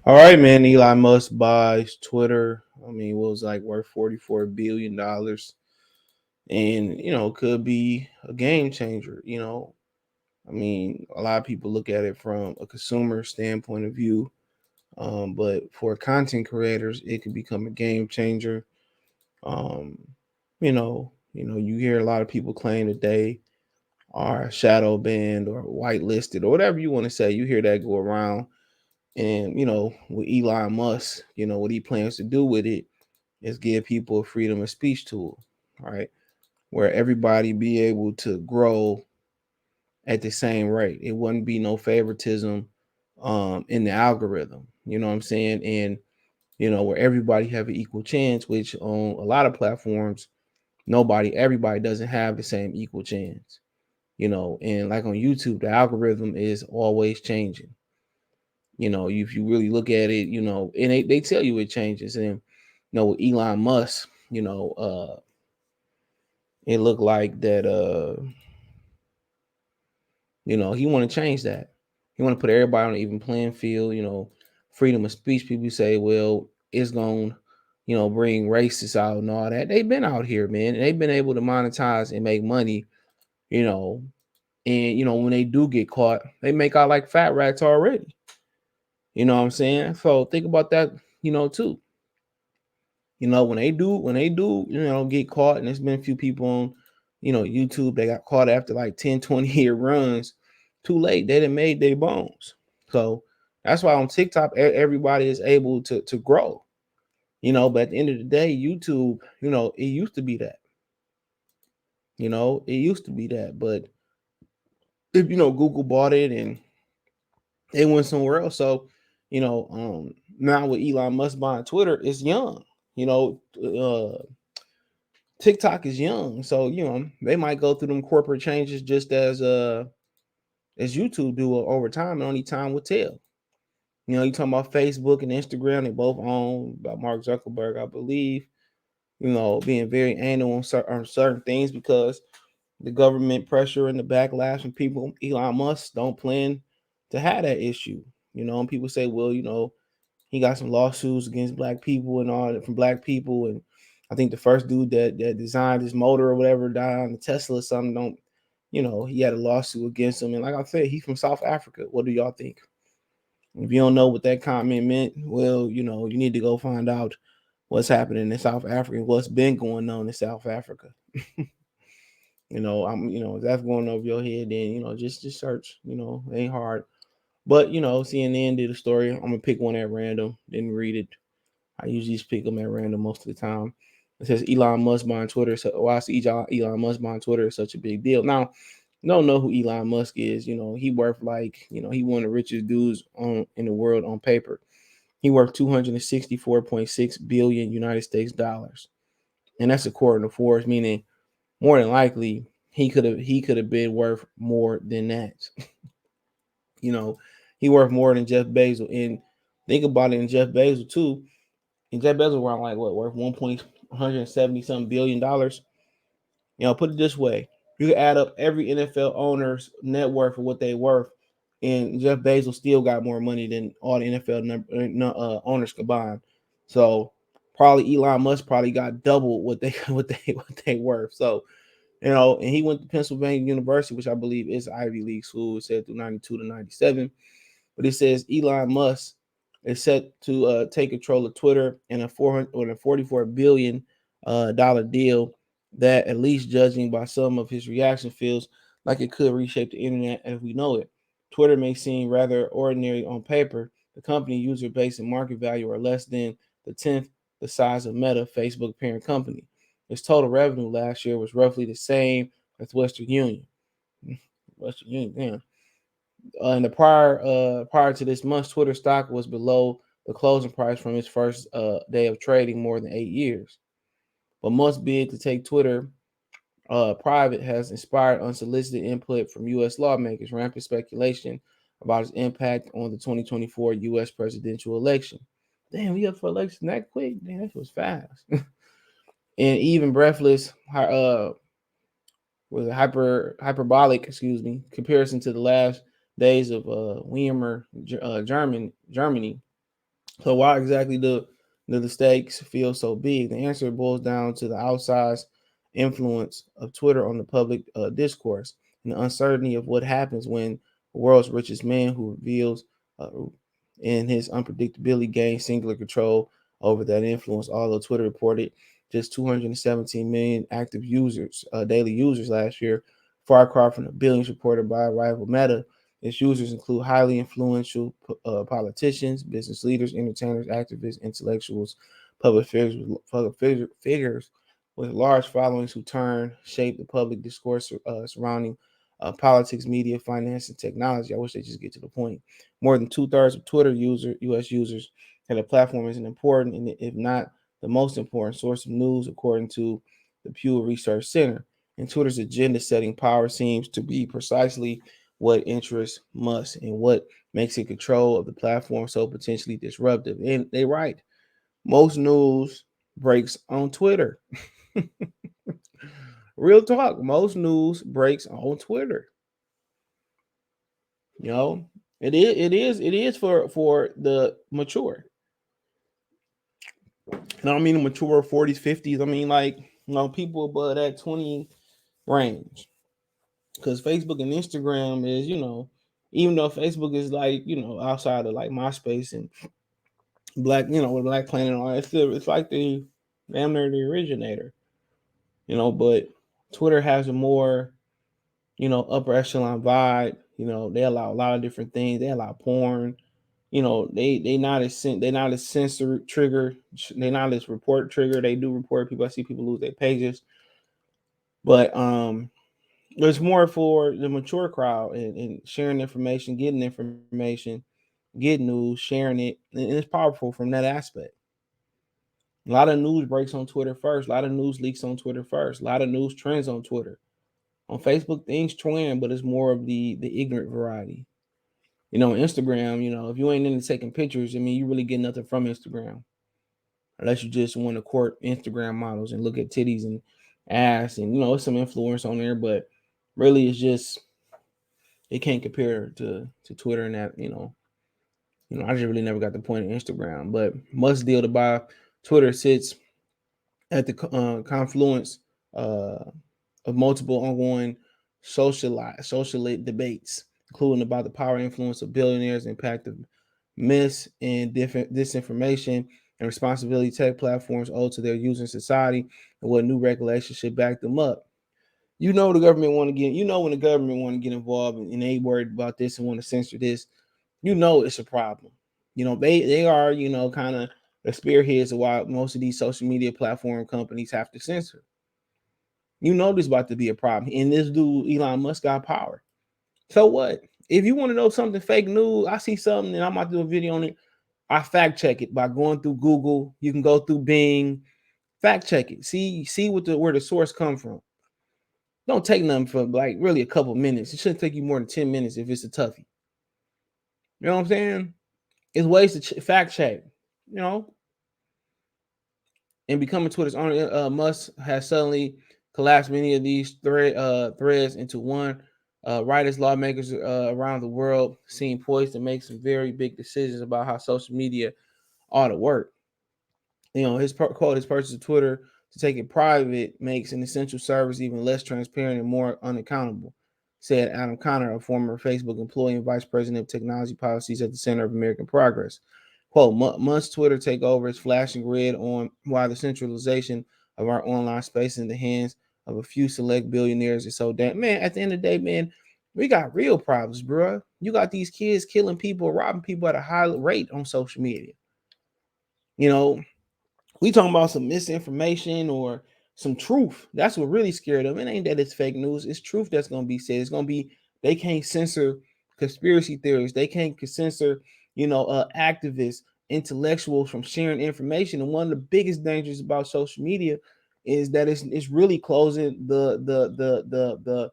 All right, man. Elon Musk buys Twitter. I mean, what was like worth $44 billion, and could be a game changer. I mean, a lot of people look at it from a consumer standpoint of view, but for content creators, it could become a game changer. Um, you hear a lot of people claim that they are shadow banned or whitelisted or whatever you want to say. You hear that go around. And with Elon Musk, what he plans to do with it is give people a freedom of speech tool, right? Where everybody be able to grow at the same rate. It wouldn't be no favoritism in the algorithm. You know what I'm saying? And where everybody have an equal chance, which on a lot of platforms, everybody doesn't have the same equal chance. And like on YouTube, the algorithm is always changing. If you really look at it, and they tell you it changes. And with Elon Musk, it looked like that he want to change that. He want to put everybody on an even playing field, freedom of speech. People say, well, it's going bring racists out and all that. They've been out here, man, and they've been able to monetize and make money, you know, and when they do get caught, they make out like fat rats already. You know what I'm saying? So think about that, too. When they do, get caught, and there's been a few people on, YouTube, they got caught after like 10, 20 year runs. Too late. They done made their bones. So that's why on TikTok, everybody is able to grow. But at the end of the day, YouTube, it used to be that. It used to be that. But if Google bought it and they went somewhere else. So, now with Elon Musk buying Twitter, it's young. TikTok is young, so they might go through them corporate changes just as YouTube do over time, and only time will tell. You talking about Facebook and Instagram, they both owned by Mark Zuckerberg, I believe. Being very anal on certain things because the government pressure and the backlash from people. Elon Musk don't plan to have that issue. And people say, well, he got some lawsuits against black people and all that from black people. And I think the first dude that designed his motor or whatever died on the Tesla or something. Don't he had a lawsuit against him. And like I said, he's from South Africa. What do y'all think? If you don't know what that comment meant, well, you need to go find out what's happening in South Africa, what's been going on in South Africa. If that's going over your head, then just search. It ain't hard. But CNN did a story. I'm gonna pick one at random. Didn't read it. I usually just pick them at random most of the time. It says Elon Musk buying Twitter. So why is Elon Musk buying Twitter is such a big deal? Now, you don't know who Elon Musk is. He worth like, he one of the richest dudes in the world on paper. He worth 264.6 billion United States dollars. And that's according to Forbes, meaning more than likely he could have been worth more than that. you know, he worth more than Jeff Bezos. And think about it in Jeff Bezos too. And Jeff Bezos around like what worth 1.170 something $billion. Put it this way: you can add up every NFL owner's net worth for what they worth, and Jeff Bezos still got more money than all the owners combined. So probably Elon Musk probably got double what they what they worth. So and he went to Pennsylvania University, which I believe is Ivy League school. It said through 92 to 97. But it says Elon Musk is set to take control of Twitter in a 44 billion dollar deal that, at least judging by some of his reaction, feels like it could reshape the internet as we know it. Twitter may seem rather ordinary on paper. The company user base and market value are less than the tenth the size of Meta, Facebook parent company. Its total revenue last year was roughly the same as Western Union. Western Union, damn. In the prior to this month, Twitter stock was below the closing price from its first day of trading more than 8 years. But Musk's bid to take Twitter private has inspired unsolicited input from U.S. lawmakers, rampant speculation about its impact on the 2024 U.S. presidential election. Damn, we up for election that quick? Damn, that was fast. And even breathless, was a hyperbolic, comparison to the last days of Weimar, Germany. So why exactly do the stakes feel so big? The answer boils down to the outsized influence of Twitter on the public discourse and the uncertainty of what happens when the world's richest man, who reveals uh, in his unpredictability, gains singular control over that influence. Although Twitter reported just 217 million active users, daily users last year, far cry from the billions reported by rival Meta. Its users include highly influential politicians, business leaders, entertainers, activists, intellectuals, public figures with large followings who shape the public discourse surrounding politics, media, finance, and technology. I wish they just get to the point. More than two-thirds of U.S. users, and the platform is an important, and if not the most important, source of news, according to the Pew Research Center. And Twitter's agenda-setting power seems to be precisely what interests Musk and what makes it control of the platform so potentially disruptive. And they right. Most news breaks on Twitter. Real talk. Most news breaks on Twitter. You know, it is for the mature. I don't mean the mature 40s, 50s. I mean like, people above that 20 range. Because Facebook and Instagram is, even though Facebook is like, outside of like MySpace and Black, with Black Planet and all that, it's like the damn near the originator, but Twitter has a more, upper echelon vibe. They allow a lot of different things. They allow porn. They not as censor trigger. They not as report trigger. They do report people. I see people lose their pages, but there's more for the mature crowd and sharing information, getting information, getting news, sharing it, and it's powerful from that aspect. A lot of news breaks on Twitter first. A lot of news leaks on Twitter first. A lot of news trends on Twitter. On Facebook, things trend, but it's more of the ignorant variety. Instagram, if you ain't into taking pictures, I mean, you really get nothing from Instagram unless you just want to court Instagram models and look at titties and ass, and it's some influence on there, but really it's just it can't compare to Twitter and that. I just really never got the point of Instagram, but Musk's deal to buy Twitter sits at the confluence uh, of multiple ongoing social debates, including about the power and influence of billionaires, impact of and different disinformation, and responsibility tech platforms owe to their users in society, and what new regulations should back them up. The government want to get, when the government want to get involved and they worried about this and want to censor this, it's a problem. They are, kind of the spearheads of why most of these social media platform companies have to censor. This about to be a problem. And this dude, Elon Musk, got power. So what? If you want to know something fake news, I see something and I'm about to do a video on it. I fact check it by going through Google. You can go through Bing, fact check it. See what where the source come from. Don't take nothing for like really a couple minutes. It shouldn't take you more than 10 minutes if it's a toughie. You know what I'm saying? It's ways to fact check. You know, and becoming Twitter's owner, Musk has suddenly collapsed many of these threads into one. Writers, lawmakers around the world seem poised to make some very big decisions about how social media ought to work. His quote, his purchase of Twitter to take it private makes an essential service even less transparent and more unaccountable, said Adam Connor, a former Facebook employee and vice president of technology policies at the Center of American Progress. Quote, Musk's Twitter takeover is flashing red on why the centralization of our online space in the hands of a few select billionaires is so damn. Man, at the end of the day, man, we got real problems, bro. You got these kids killing people, robbing people at a high rate on social media. You know, we talking about some misinformation or some truth. That's what really scared them. It ain't that it's fake news. It's truth that's gonna be said. It's gonna be they can't censor conspiracy theories. They can't censor, activists, intellectuals from sharing information. And one of the biggest dangers about social media is that it's really closing the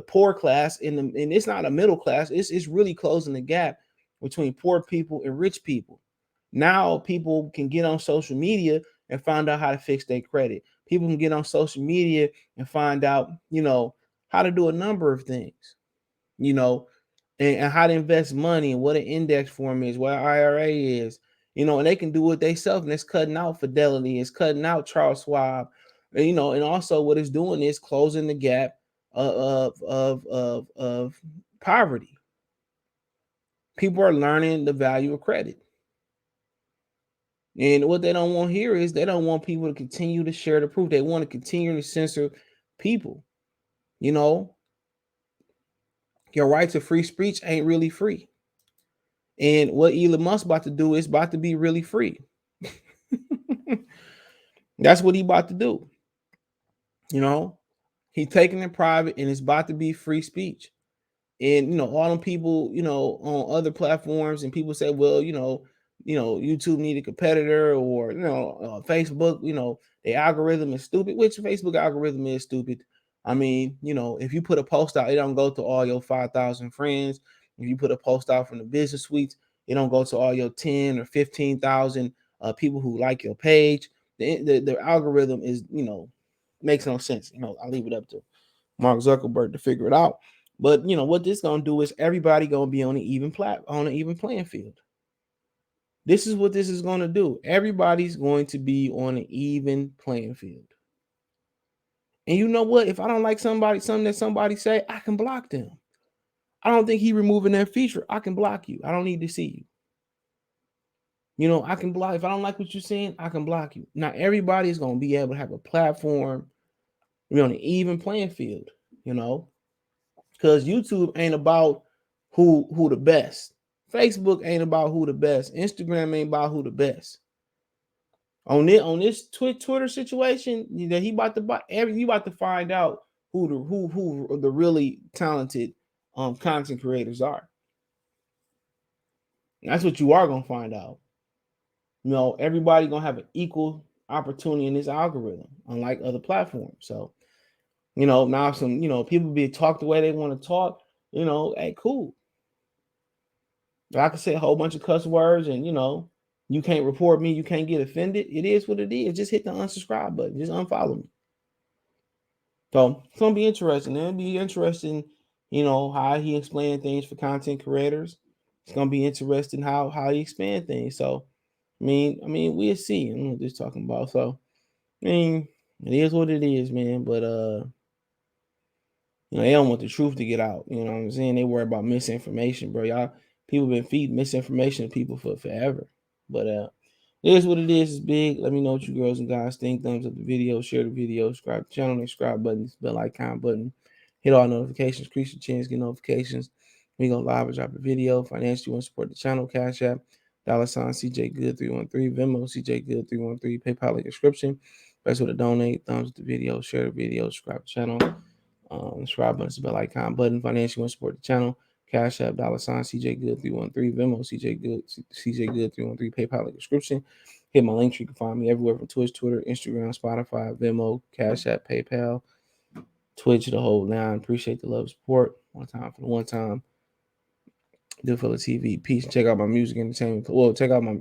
poor class and it's not a middle class. It's really closing the gap between poor people and rich people. Now people can get on social media and find out how to fix their credit. People can get on social media and find out, how to do a number of things, you know, and how to invest money and what an index form is, what an IRA is, and they can do it themselves, and it's cutting out Fidelity, it's cutting out Charles Schwab, and also what it's doing is closing the gap of poverty. People are learning the value of credit. And what they don't want here is they don't want people to continue to share the proof. They want to continue to censor people. You know, your right to free speech ain't really free. And what Elon Musk about to do is about to be really free. That's what he about to do. You know, he taking it private and it's about to be free speech. And all them people, on other platforms, and people say, well, YouTube need a competitor, or Facebook, the algorithm is stupid, which Facebook algorithm is stupid. I mean, if you put a post out, it don't go to all your 5,000 friends. If you put a post out from the business suites, it don't go to all your 10 or 15,000 people who like your page. The algorithm is, makes no sense. I'll leave it up to Mark Zuckerberg to figure it out. But what this gonna do is everybody gonna be on an even playing field. This is what this is gonna do. Everybody's going to be on an even playing field. And you know what? If I don't like something that somebody say, I can block them. I don't think he removing that feature. I can block you. I don't need to see you. I can block. If I don't like what you're saying, I can block you. Now everybody is gonna be able to have a platform, on an even playing field. Because YouTube ain't about who the best. Facebook ain't about who the best. Instagram ain't about who the best. On this Twitter situation that he about to buy, you about to find out who the really talented content creators are. And that's what you are gonna find out. Everybody gonna have an equal opportunity in this algorithm, unlike other platforms. So, now some people be talk the way they want to talk. Hey, cool. I can say a whole bunch of cuss words, and you can't report me, you can't get offended. It is what it is. Just hit the unsubscribe button. Just unfollow me. So it's gonna be interesting. It'll be interesting, how he explain things for content creators. It's gonna be interesting how he expand things. So we'll see. I'm just talking about. So it is what it is, man. But they don't want the truth to get out. You know what I'm saying? They worry about misinformation, bro. Y'all, people been feeding misinformation to people for forever. But it is what it is. It's big. Let me know what you girls and guys think. Thumbs up the video, share the video, subscribe to the channel, subscribe button, bell icon button. Hit all notifications, increase your chance, get notifications. We go live or drop a video. Financially, you want to support the channel, Cash App, $ CJ Good 313, Venmo, CJ Good 313, PayPal in description. Best way to donate. Thumbs up the video, share the video, subscribe to the channel. Subscribe button, bell icon button. Financially, want to support the channel. Cash App, $ CJ Good 313, Venmo, CJ Good 313, PayPal in the description. Hit my link tree. You can find me everywhere from Twitch, Twitter, Instagram, Spotify, Venmo, Cash App, PayPal, Twitch, the whole nine. Appreciate the love and support. One time for the one time. Do for the TV. Peace. Check out my music entertainment. Well, check out my